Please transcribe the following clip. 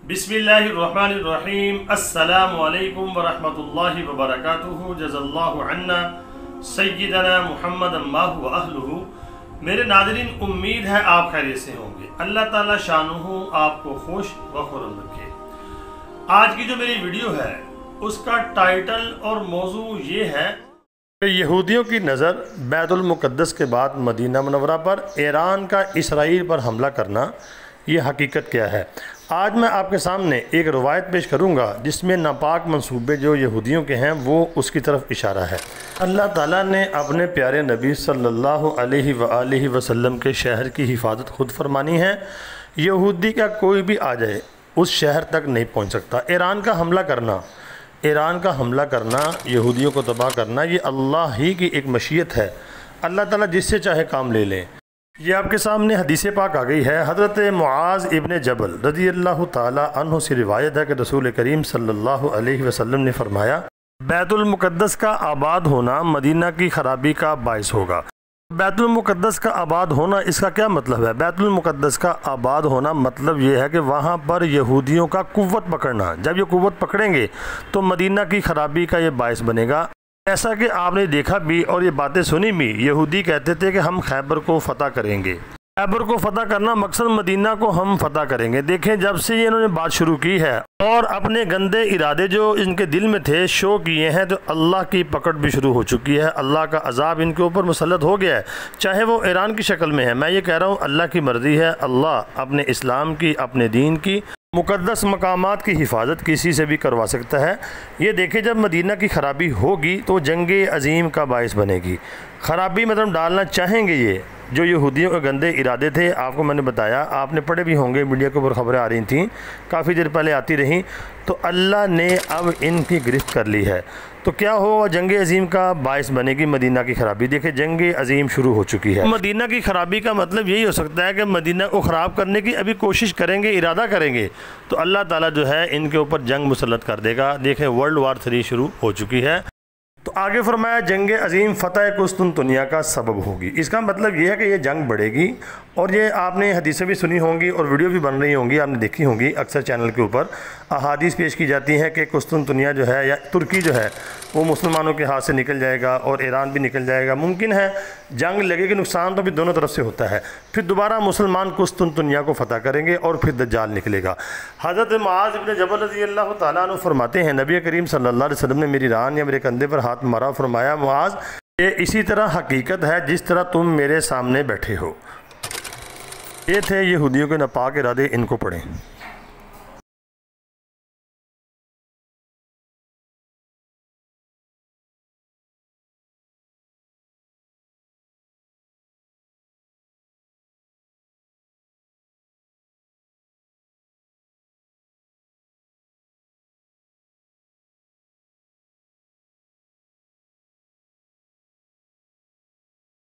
बिस्मिल्लाहिर्रहमानिर्रहीम अस्सलामु अलैकुम वरहमतुल्लाहि वबरकातुहू जज़ल्लाहु अन्ना सय्यदना मुहम्मद अम्माहु व अहलुहू। मेरे नाज़रीन, उम्मीद है आप खैरियत से होंगे। अल्लाह ताला शानुहु आपको खुश व खुर्रम रखे। आज की जो मेरी वीडियो है उसका टाइटल और मौजू ये है कि यहूदियों की नज़र बैतुल मुक़द्दस के बाद मदीना मुनव्वरा पर ईरान का इसराइल पर हमला करना, ये हकीकत क्या है। आज मैं आपके सामने एक रवायत पेश करूंगा जिसमें नापाक मंसूबे जो यहूदियों के हैं वो उसकी तरफ इशारा है। अल्लाह ताला ने अपने प्यारे नबी सल्लल्लाहु अलैहि वसल्लम के शहर की हिफाजत खुद फरमानी है। यहूदी का कोई भी आ जाए उस शहर तक नहीं पहुंच सकता। ईरान का हमला करना, यहूदियों को तबाह करना, ये अल्लाह ही की एक मशीयत है। अल्लाह ताला जिससे चाहे काम ले लें। ये आपके सामने हदीस पाक आ गई है। हज़रत मुआज़ इब्न जबल रज़ी अल्लाह ताला अन्हु से रिवायत है कि रसूल करीम सल्लल्लाहु अलैहि वसल्लम ने फरमाया, बैतुल मुक़द्दस का आबाद होना मदीना की खराबी का बाइस होगा। बैतुल मुक़द्दस का आबाद होना, इसका क्या मतलब है? बैतुल मुक़द्दस का आबाद होना मतलब ये है कि वहाँ पर यहूदियों का कुव्वत पकड़ना। जब ये कुव्वत पकड़ेंगे तो मदीना की खराबी का ये बाइस बनेगा। ऐसा कि आपने देखा भी और ये बातें सुनी भी, यहूदी कहते थे कि हम खैबर को फ़तह करेंगे। खैबर को फ़तह करना मकसद मदीना को हम फ़तह करेंगे। देखें, जब से ये इन्होंने बात शुरू की है और अपने गंदे इरादे जो इनके दिल में थे शो किए हैं, तो अल्लाह की पकड़ भी शुरू हो चुकी है। अल्लाह का अजाब इनके ऊपर मुसल्लत हो गया है, चाहे वो ईरान की शक्ल में है। मैं ये कह रहा हूँ, अल्लाह की मर्ज़ी है। अल्लाह अपने इस्लाम की, अपने दीन की, मुक़द्दस मकामात की हिफाजत किसी से भी करवा सकता है। ये देखें, जब मदीना की ख़राबी होगी तो जंग अज़ीम का बाइस बनेगी। ख़राबी मतलब डालना चाहेंगे ये जो यहूदियों के गंदे इरादे थे। आपको मैंने बताया, आपने पढ़े भी होंगे, मीडिया के ऊपर ख़बरें आ रही थीं, काफ़ी देर पहले आती रहीं। तो अल्लाह ने अब इनकी गिरफ्त कर ली है। तो क्या होगा? जंग अज़ीम का बाइस बनेगी मदीना की ख़राबी। देखिए, जंग अज़ीम शुरू हो चुकी है। मदीना की ख़राबी का मतलब यही हो सकता है कि मदीना को ख़राब करने की अभी कोशिश करेंगे, इरादा करेंगे, तो अल्लाह ताला जो है इनके ऊपर जंग मुसल्लत कर देगा। देखें, वर्ल्ड वार 3 शुरू हो चुकी है। तो आगे फरमाया, जंग अज़ीम फ़तह कुस्तुनतुनिया का सबब होगी। इसका मतलब ये है कि ये जंग बढ़ेगी। और ये आपने हदीसें भी सुनी होंगी और वीडियो भी बन रही होंगी, आपने देखी होंगी। अक्सर चैनल के ऊपर अहादीस पेश की जाती हैं कि कुस्तुनतुनिया जो है या तुर्की जो है वो मुसलमानों के हाथ से निकल जाएगा और ईरान भी निकल जाएगा। मुमकिन है जंग लगेगी, नुकसान तो भी दोनों तरफ से होता है। फिर दोबारा मुसलमान कुस्तुनतुनिया को फ़तह करेंगे और फिर दज्जाल निकलेगा। हज़रत मुआज़ इब्न जबल रज़ी अल्लाह ताला अन्हु फरमाते हैं, नबी करीम सल्लल्लाहु अलैहि वसल्लम ने मेरी रान या मेरे कंधे पर हाथ मारा, फरमाया, मुआज़, ये इसी तरह हकीकत है जिस तरह तुम मेरे सामने बैठे हो। ये थे यहूदियों के नापाक इरादे, इनको पढ़ें।